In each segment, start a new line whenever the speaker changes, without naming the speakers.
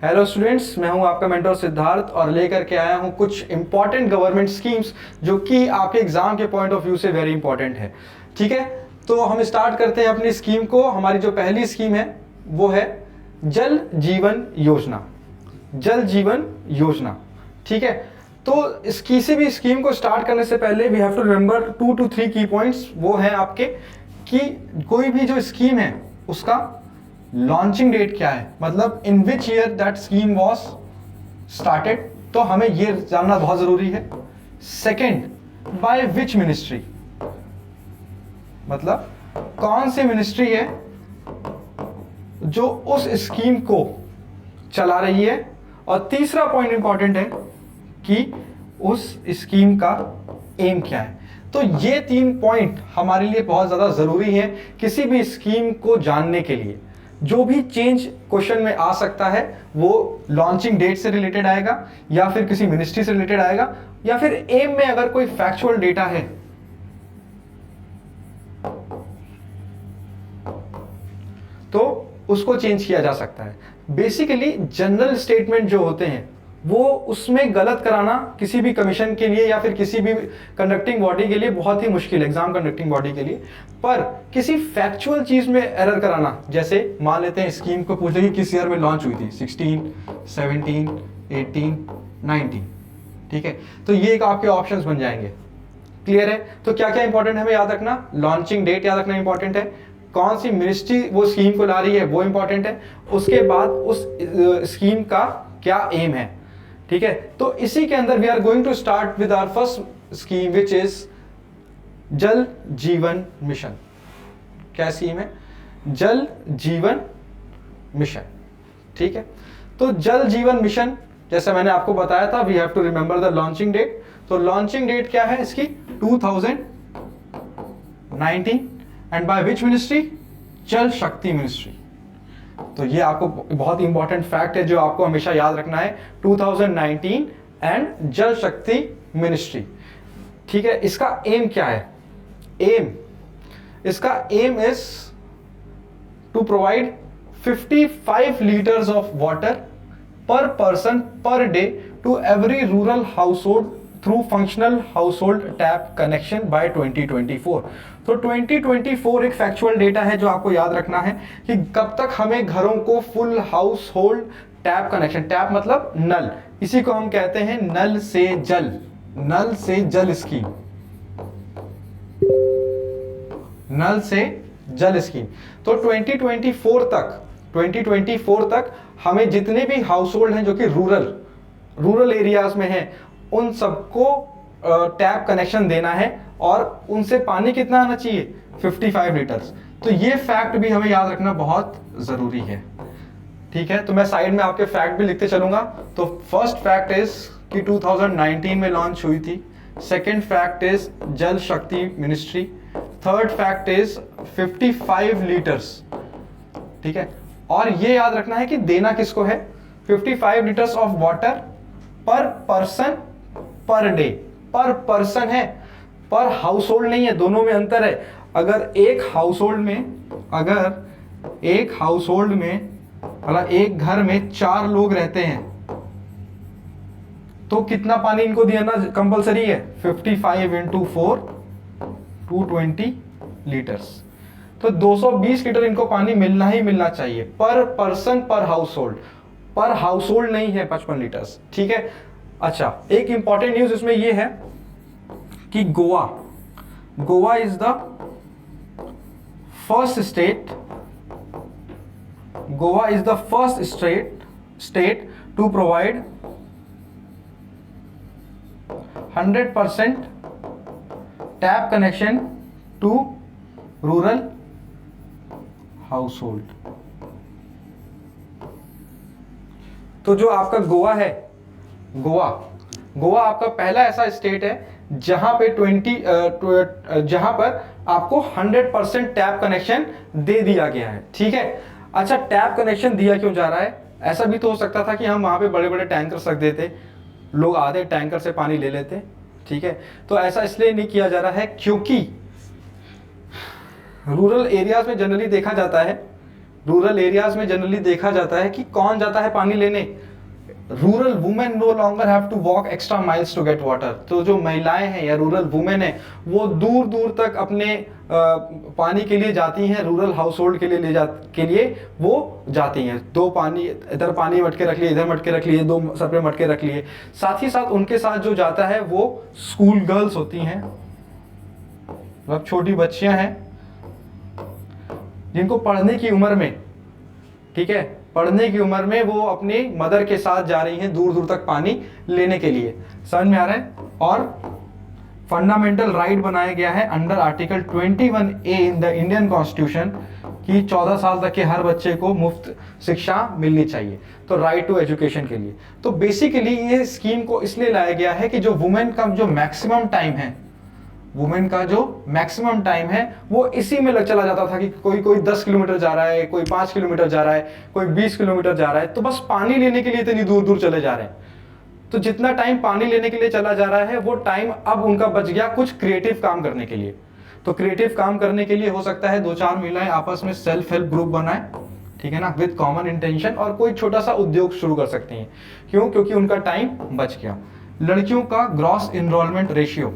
Hello students, मैं हूं आपका मेंटर सिद्धार्थ और लेकर के आया हूं कुछ इंपॉर्टेंट गवर्नमेंट स्कीम्स जो कि आपके एग्जाम के पॉइंट ऑफ व्यू से वेरी इंपॉर्टेंट है। ठीक है, तो हम स्टार्ट करते हैं अपनी स्कीम को। हमारी जो पहली स्कीम है वो है जल जीवन योजना। जल जीवन योजना, ठीक है। तो इस किसी भी स्कीम को स्टार्ट करने से पहले we have to remember 2 to 3 की पॉइंट्स। वो है आपके कि कोई भी जो स्कीम है उसका लॉन्चिंग डेट क्या है, मतलब in which year that scheme was started, तो हमें ये जानना बहुत जरूरी है। सेकेंड, बाय विच मिनिस्ट्री, मतलब कौन सी मिनिस्ट्री है जो उस स्कीम को चला रही है। और तीसरा पॉइंट इंपॉर्टेंट है कि उस स्कीम का एम क्या है। तो ये 3 पॉइंट हमारे लिए बहुत ज्यादा जरूरी है किसी भी स्कीम को जानने के लिए। जो भी चेंज क्वेश्चन में आ सकता है वो लॉन्चिंग डेट से रिलेटेड आएगा, या फिर किसी मिनिस्ट्री से रिलेटेड आएगा, या फिर एम में अगर कोई फैक्चुअल डेटा है तो उसको चेंज किया जा सकता है। बेसिकली जनरल स्टेटमेंट जो होते हैं वो उसमें गलत कराना किसी भी कमीशन के लिए या फिर किसी भी कंडक्टिंग बॉडी के लिए बहुत ही मुश्किल है, एग्जाम कंडक्टिंग बॉडी के लिए। पर किसी फैक्चुअल चीज में एरर कराना, जैसे मान लेते हैं स्कीम को पूछे कि किस ईयर में लॉन्च हुई थी, 16, 17, 18, 19, ठीक है। तो ये एक आपके ऑप्शंस बन जाएंगे। क्लियर है? तो क्या क्या इंपॉर्टेंट है हमें याद रखना, लॉन्चिंग डेट याद रखना इंपॉर्टेंट है, कौन सी मिनिस्ट्री वो स्कीम को ला रही है वो इंपॉर्टेंट है, उसके बाद उस स्कीम का क्या एम है। ठीक है, तो इसी के अंदर we are going to start with our first scheme which is Jal Jeevan mission. क्या स्कीम है? जल जीवन मिशन। ठीक है, तो जल जीवन मिशन जैसे मैंने आपको बताया था, we have to remember the launching date. तो लॉन्चिंग डेट क्या है इसकी? 2019 एंड बाय विच मिनिस्ट्री? जल शक्ति मिनिस्ट्री। तो ये आपको बहुत इंपॉर्टेंट फैक्ट है जो आपको हमेशा याद रखना है, 2019 एंड जल शक्ति मिनिस्ट्री। ठीक है, इसका एम क्या है? इसका aim is to provide 55 litres of water per person per day to every rural household through functional household tap connection by 2024। तो 2024 एक फैक्चुअल डेटा है जो आपको याद रखना है कि कब तक हमें घरों को full house hold tap connection, tap मतलब नल, इसी को हम कहते हैं नल से जल, नल से जल स्कीम, नल से जल स्कीम। तो 2024 तक हमें जितने भी हाउस होल्ड हैं जो कि रूरल एरियाज में हैं उन सबको टैप कनेक्शन देना है, और उनसे पानी कितना आना चाहिए? 55 लीटर्स। तो ये फैक्ट भी हमें याद रखना बहुत जरूरी है। ठीक है, तो मैं साइड में आपके फैक्ट भी लिखते चलूंगा। तो फर्स्ट फैक्ट इज कि 2019 में लॉन्च हुई थी। सेकेंड फैक्ट इज जल शक्ति ministry. Third fact is 55 litres. ठीक है, और ये याद रखना है कि देना किसको है? 55 litres of water per person per day. पर पर्सन है, पर हाउस होल्ड नहीं है, दोनों में अंतर है। अगर एक हाउस होल्ड में मतलब एक घर में 4 लोग रहते हैं तो कितना पानी इनको देना कंपलसरी है? 55 इंटू 4 220 लीटर्स। तो 220 लीटर इनको पानी मिलना ही मिलना चाहिए पर पर्सन पर हाउस होल्ड नहीं है 55 लीटर्स। ठीक है, अच्छा एक इंपॉर्टेंट न्यूज इसमें यह है कि Goa is the first state to provide 100% tap connection to rural household. तो जो आपका गोवा है, गोवा आपका पहला ऐसा स्टेट है जहां पर आपको 100% टैप कनेक्शन दे दिया गया है। ठीक है, अच्छा टैप कनेक्शन दिया क्यों जा रहा है? ऐसा भी तो हो सकता था कि हम वहां पे बड़े बड़े टैंकर रख देते, लोग आधे टैंकर से पानी ले लेते। ठीक है, तो ऐसा इसलिए नहीं किया जा रहा है क्योंकि रूरल एरियाज में जनरली देखा जाता है रूरल एरियाज में जनरली देखा जाता है कि कौन जाता है पानी लेने, rural women no longer have to walk extra miles to get water. तो जो महिलाएं हैं या रूरल वुमेन है वो दूर दूर तक अपने पानी के लिए जाती हैं, रूरल हाउस होल्ड के लिए वो जाती हैं। दो पानी, इधर पानी मटके रख लिए, इधर मटके रख लिए, दो सर पे मटके रख लिए। साथ ही साथ उनके साथ जो जाता है वो स्कूल गर्ल्स होती हैं, मतलब छोटी बच्चियां हैं जिनको पढ़ने की उम्र में, ठीक है, पढ़ने की उम्र में वो अपनी मदर के साथ जा रही हैं दूर दूर तक पानी लेने के लिए। समझ में आ रहा है? और फंडामेंटल राइट बनाया गया है under article 21A in the Indian constitution कि 14 साल तक के हर बच्चे को मुफ्त शिक्षा मिलनी चाहिए, तो राइट टू एजुकेशन के लिए। तो बेसिकली ये स्कीम को इसलिए लाया गया है कि जो वुमेन का जो मैक्सिमम टाइम है, वुमेन का जो मैक्सिमम टाइम है वो इसी में लग चला जाता था कि कोई 10 किलोमीटर जा रहा है, कोई 5 किलोमीटर जा रहा है, कोई 20 किलोमीटर जा रहा है, तो बस पानी लेने के लिए इतनी दूर दूर चले जा रहे हैं। तो जितना टाइम पानी लेने के लिए चला जा रहा है वो टाइम अब उनका बच गया कुछ क्रिएटिव काम करने के लिए। तो क्रिएटिव काम करने के लिए हो सकता है 2-4 महिलाएं आपस में सेल्फ हेल्प ग्रुप बनाए, ठीक है ना, विद कॉमन इंटेंशन, और कोई छोटा सा उद्योग शुरू कर सकती हैं। क्यों? क्योंकि उनका टाइम बच गया। लड़कियों का gross enrolment ratio,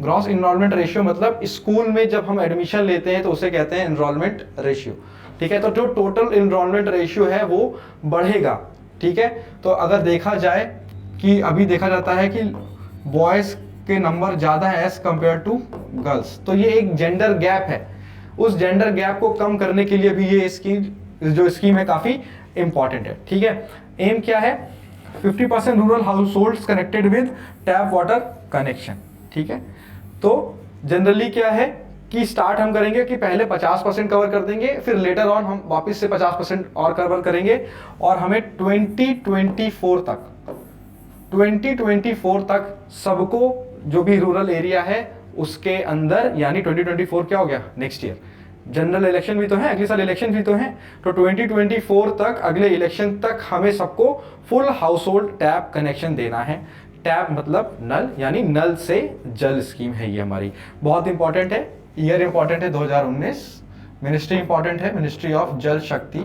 gross enrolment ratio मतलब स्कूल में जब हम एडमिशन लेते हैं तो उसे कहते हैं इनरोलमेंट रेशियो, ठीक है। तो जो टोटल इनरोलमेंट रेशियो है वो बढ़ेगा, ठीक है। तो अगर देखा जाए कि अभी देखा जाता है कि बॉयज के नंबर ज्यादा है एज कंपेयर टू गर्ल्स, तो ये एक जेंडर गैप है। उस जेंडर गैप को कम करने के लिए भी ये स्कीम है काफी इंपॉर्टेंट है, ठीक है। एम क्या है? 50% rural house hold connected with tap water connection, ठीक है। तो जनरली क्या है कि स्टार्ट हम करेंगे कि पहले 50% कवर कर देंगे, फिर लेटर ऑन हम वापस से 50% और कवर करेंगे, और हमें 2024 तक सबको जो भी रूरल एरिया है उसके अंदर, यानी 2024 क्या हो गया? नेक्स्ट ईयर जनरल इलेक्शन भी तो है, अगले साल इलेक्शन भी तो है, तो 2024 तक, अगले इलेक्शन तक हमें सबको full house hold tap connection देना है। टैप मतलब नल, यानी नल से जल स्कीम है ये हमारी, बहुत इंपॉर्टेंट है। ईयर इंपॉर्टेंट है 2019, मिनिस्ट्री इंपॉर्टेंट है मिनिस्ट्री ऑफ जल शक्ति,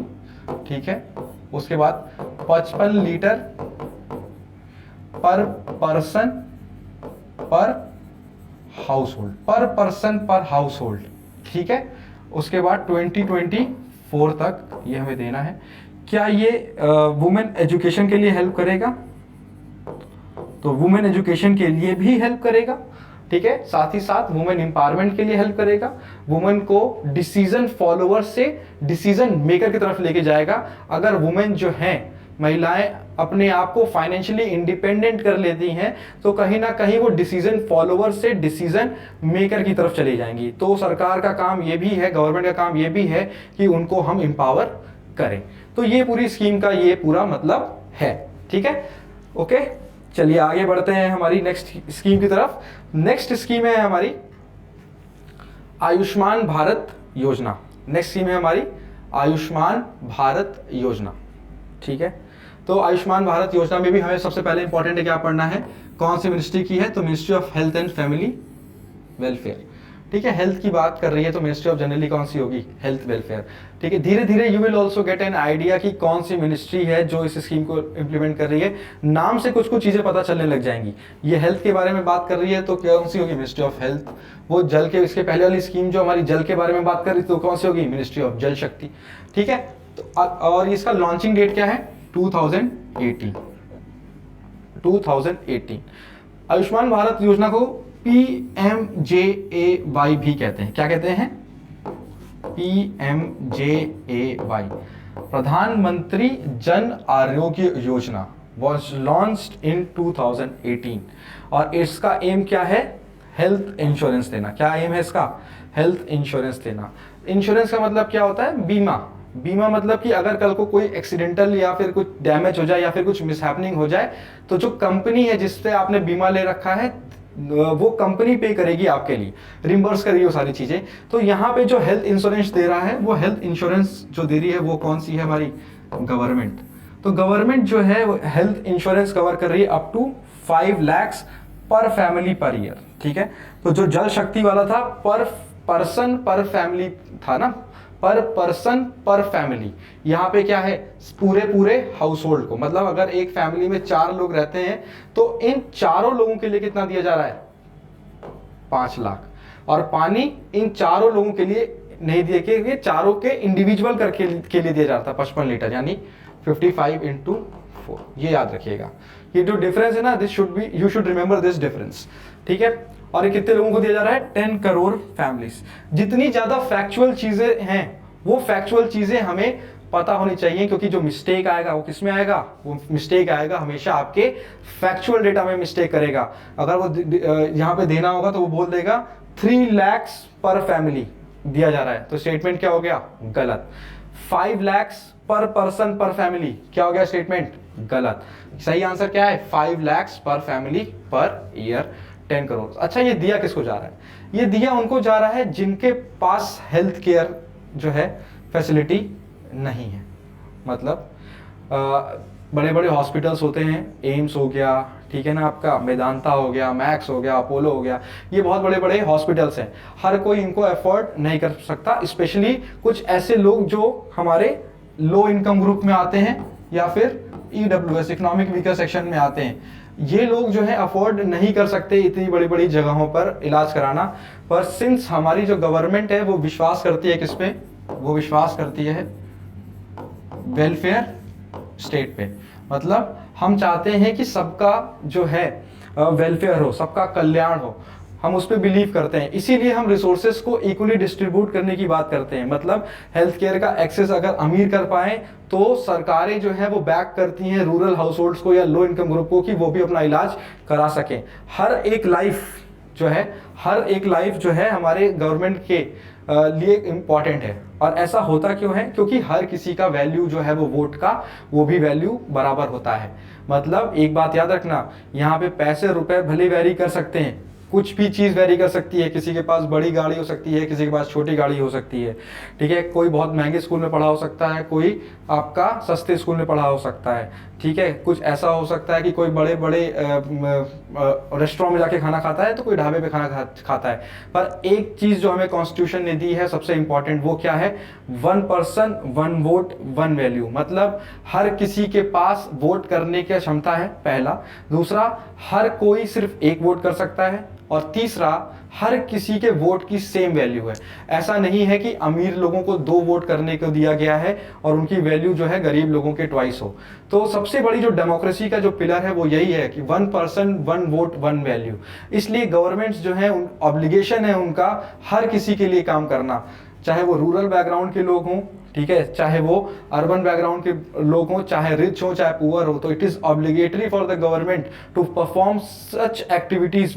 ठीक है। उसके बाद 55 लीटर पर पर्सन पर हाउस होल्ड, पर पर्सन पर हाउस होल्ड, ठीक है। उसके बाद 2024 तक ये हमें देना है। क्या ये वुमेन एजुकेशन के लिए हेल्प करेगा? तो वुमेन एजुकेशन के लिए भी हेल्प करेगा, ठीक है। साथ ही साथ वुमेन एम्पावरमेंट के लिए हेल्प करेगा, वुमेन को डिसीजन फॉलोअर से डिसीजन मेकर की तरफ लेके जाएगा। अगर वुमेन जो हैं, महिलाएं अपने आप को फाइनेंशियली इंडिपेंडेंट कर लेती हैं तो कहीं ना कहीं वो डिसीजन फॉलोअर से डिसीजन मेकर की तरफ चली जाएंगी। तो सरकार का काम ये भी है, गवर्नमेंट का काम ये भी है कि उनको हम एम्पावर करें। तो ये पूरी स्कीम का ये पूरा मतलब है, ठीक है। ओके, चलिए आगे बढ़ते हैं हमारी नेक्स्ट स्कीम की तरफ। नेक्स्ट स्कीम है हमारी आयुष्मान भारत योजना। नेक्स्ट स्कीम है हमारी आयुष्मान भारत योजना, ठीक है। तो आयुष्मान भारत योजना में भी हमें सबसे पहले इंपॉर्टेंट है क्या पढ़ना है, कौन सी मिनिस्ट्री की है? तो ministry of health and family welfare, ठीक है। हेल्थ की बात कर रही है तो मिनिस्ट्री ऑफ जनरली कौन सी होगी? हेल्थ वेलफेयर, ठीक है। धीरे धीरे you will also get an idea कि कौन सी मिनिस्ट्री है जो इस स्कीम को इंप्लीमेंट कर रही है। नाम से कुछ कुछ चीजें पता चलने लग जाएंगी। ये हेल्थ के बारे में बात कर रही है तो कौन सी होगी? Ministry of health. वो जल के, इसके पहले वाली स्कीम जो हमारी जल के बारे में बात कर रही तो कौन सी होगी? मिनिस्ट्री ऑफ जल शक्ति, ठीक है। तो और इसका लॉन्चिंग डेट क्या है? 2018। आयुष्मान भारत योजना को PMJAY भी कहते हैं। क्या कहते हैं? PMJAY, प्रधानमंत्री Jan Arogya Yojana, was launched in 2018। और इसका एम क्या है? हेल्थ इंश्योरेंस देना। क्या एम है इसका? हेल्थ इंश्योरेंस देना। इंश्योरेंस का मतलब क्या होता है? बीमा। बीमा मतलब कि अगर कल को कोई एक्सीडेंटल या फिर कुछ डैमेज हो जाए या फिर कुछ मिसहैपनिंग हो जाए तो जो कंपनी है जिससे आपने बीमा ले रखा है वो कंपनी पे करेगी आपके लिए, रिम्बर्स करेगी वो सारी चीजें। तो यहाँ पे जो हेल्थ इंश्योरेंस दे रहा है, वो हेल्थ इंश्योरेंस जो दे रही है वो कौन सी है? हमारी गवर्नमेंट। तो गवर्नमेंट जो है वो हेल्थ इंश्योरेंस कवर कर रही है अप टू 5 lakhs पर फैमिली पर ईयर, ठीक है। तो जो जल शक्ति वाला था पर पर्सन पर फैमिली था ना, पर पर्सन पर फैमिली। यहाँ पे क्या है, पूरे पूरे हाउस होल्ड को, मतलब अगर एक फैमिली में 4 लोग रहते हैं तो इन चारों लोगों के लिए कितना दिया जा रहा है, 5 लाख। और पानी इन चारों लोगों के लिए नहीं दिए, कि ये चारों के इंडिविजुअल करके के लिए दिया जाता है 55 लीटर, यानी 55 इंटू 4। ये याद रखिएगा, ये जो डिफरेंस है ना, this should be, you should remember this difference, ठीक है। और ये कितने लोगों को दिया जा रहा है, 10 करोड़ फैमिलीज। जितनी ज्यादा फैक्चुअल चीजें हैं, वो फैक्चुअल चीजें हमें पता होनी चाहिए, क्योंकि जो मिस्टेक आएगा वो किस में आएगा, वो मिस्टेक आएगा हमेशा आपके फैक्चुअल डेटा में मिस्टेक करेगा। अगर वो यहाँ पे देना होगा तो वो बोल देगा 3 लाख पर फैमिली दिया जा रहा है, तो स्टेटमेंट क्या हो गया, गलत। 5 लाख पर पर्सन पर फैमिली, क्या हो गया स्टेटमेंट, गलत। सही आंसर क्या है, 5 लाख पर फैमिली पर ईयर, 10 करोड़। अच्छा, ये दिया किसको जा रहा है, ये दिया उनको जा रहा है जिनके पास हेल्थ केयर जो है फैसिलिटी नहीं है। मतलब बड़े बड़े हॉस्पिटल्स होते हैं, एम्स हो गया, ठीक है ना, आपका मेदांता हो गया, मैक्स हो गया, अपोलो हो गया, ये बहुत बड़े बड़े हॉस्पिटल्स हैं। हर कोई इनको अफोर्ड नहीं कर सकता, स्पेशली कुछ ऐसे लोग जो हमारे लो इनकम ग्रुप में आते हैं या फिर EWS, इकोनॉमिक वीकर सेक्शन में आते हैं। ये लोग जो है अफोर्ड नहीं कर सकते इतनी बड़ी बड़ी जगहों पर इलाज कराना। पर सिंस हमारी जो गवर्नमेंट है वो विश्वास करती है किस पे, वो विश्वास करती है वेलफेयर स्टेट पे। मतलब हम चाहते हैं कि सबका जो है वेलफेयर हो, सबका कल्याण हो, हम उस पर बिलीव करते हैं। इसीलिए हम रिसोर्सेज को इक्वली डिस्ट्रीब्यूट करने की बात करते हैं। मतलब हेल्थ केयर का एक्सेस अगर अमीर कर पाए तो सरकारें जो है वो बैक करती हैं रूरल हाउस होल्ड्स को या लो इनकम ग्रुप को, कि वो भी अपना इलाज करा सकें। हर एक लाइफ जो है हमारे गवर्नमेंट के लिए इम्पॉर्टेंट है। और ऐसा होता क्यों है, क्योंकि हर किसी का वैल्यू जो है वो वोट का, वो भी वैल्यू बराबर होता है। मतलब एक बात याद रखना, यहाँ पे पैसे रुपए भले वेरी कर सकते हैं, कुछ भी चीज़ वेरी कर सकती है, किसी के पास बड़ी गाड़ी हो सकती है, किसी के पास छोटी गाड़ी हो सकती है, ठीक है। कोई बहुत महंगे स्कूल में पढ़ा हो सकता है, कोई आपका सस्ते स्कूल में पढ़ा हो सकता है, ठीक है। कुछ ऐसा हो सकता है कि कोई बड़े बड़े रेस्टोरेंट में जाके खाना खाता है, तो कोई ढाबे पे खाना खाता है। पर एक चीज़ जो हमें कॉन्स्टिट्यूशन ने दी है सबसे इंपॉर्टेंट, वो क्या है, 1 पर्सन 1 वोट 1 वैल्यू। मतलब हर किसी के पास वोट करने की क्षमता है, पहला। दूसरा, हर कोई सिर्फ 1 वोट कर सकता है। और तीसरा, हर किसी के वोट की सेम वैल्यू है। ऐसा नहीं है कि अमीर लोगों को 2 वोट करने को दिया गया है और उनकी वैल्यू जो है गरीब लोगों के ट्वाइस हो। तो सबसे बड़ी जो डेमोक्रेसी का जो पिलर है वो यही है कि 1 पर्सन 1 वोट 1 वैल्यू। इसलिए गवर्नमेंट्स जो है, ऑब्लिगेशन है उनका हर किसी के लिए काम करना, चाहे वो रूरल बैकग्राउंड के लोग हों, ठीक है, चाहे वो अर्बन बैकग्राउंड के लोग हों, चाहे रिच हो चाहे पुअर हो। तो it is obligatory for the government to perform such activities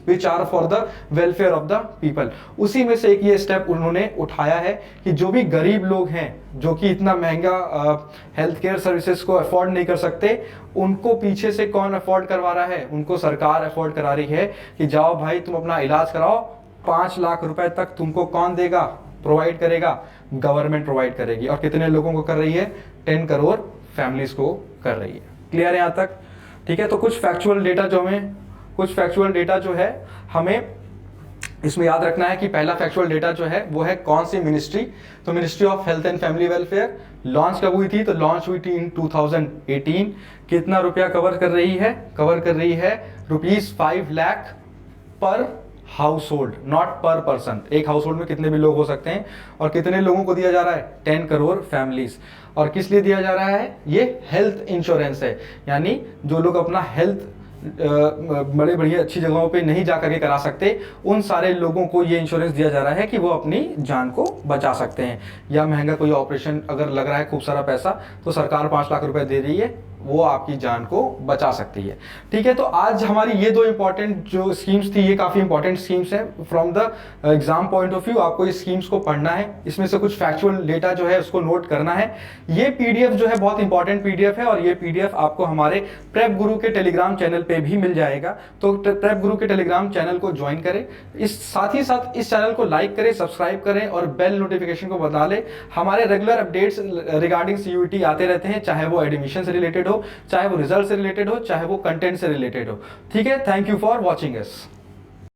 which are for the welfare of the people. उसी में से एक ये स्टेप उन्होंने उठाया है कि जो भी गरीब लोग हैं, जो कि इतना महंगा हेल्थ केयर सर्विसेज को अफोर्ड नहीं कर सकते, उनको पीछे से कौन अफोर्ड करवा रहा है, उनको सरकार अफोर्ड करा रही है कि जाओ भाई तुम अपना इलाज कराओ, 5 लाख रुपए तक तुमको कौन देगा, प्रोवाइड करेगा, गवर्नमेंट प्रोवाइड करेगी। और कितने लोगों को कर रही है, 10 करोड़ फैमिलीज को कर रही है। क्लियर है यहाँ तक, ठीक है। तो कुछ फैक्चुअल डेटा जो है हमें इसमें याद रखना है कि पहला फैक्चुअल डेटा जो है वो है कौन सी मिनिस्ट्री, तो ministry of health and family welfare. Launch कब हुई थी, तो लॉन्च हुई थी इन 2018। कितना रुपया कवर कर रही है ₹5 लाख पर हाउस होल्ड, नॉट पर पर्सन। एक हाउस होल्ड में कितने भी लोग हो सकते हैं। और कितने लोगों को दिया जा रहा है, 10 करोड़ फैमिलीज। और किस लिए दिया जा रहा है, ये हेल्थ इंश्योरेंस है। यानी जो लोग अपना हेल्थ बड़े बढ़िया अच्छी जगहों पे नहीं जा करके करा सकते, उन सारे लोगों को ये इंश्योरेंस दिया जा रहा है कि वो अपनी जान को बचा सकते हैं। या महंगा कोई ऑपरेशन अगर लग रहा है खूब सारा पैसा, तो सरकार 5 लाख रुपए दे रही है, वो आपकी जान को बचा सकती है, ठीक है। तो आज हमारी ये 2 इंपॉर्टेंट जो स्कीम्स थी, ये काफ़ी इंपॉर्टेंट स्कीम्स हैं from the exam point of view. आपको इस स्कीम्स को पढ़ना है, इसमें से कुछ फैक्चुअल डेटा जो है उसको नोट करना है। ये पीडीएफ जो है बहुत इंपॉर्टेंट पीडीएफ है, और ये पीडीएफ आपको हमारे प्रेप गुरु के टेलीग्राम चैनल पे भी मिल जाएगा। तो प्रेप गुरु के टेलीग्राम चैनल को ज्वाइन करें, साथ ही साथ इस चैनल को लाइक करें, सब्सक्राइब करें और बेल नोटिफिकेशन को बता लें। हमारे रेगुलर अपडेट्स रिगार्डिंग CUET आते रहते हैं, चाहे वो एडमिशन से रिलेटेड हो, चाहे वो रिजल्ट से रिलेटेड हो, चाहे वो कंटेंट से रिलेटेड हो, ठीक है। Thank you for watching us.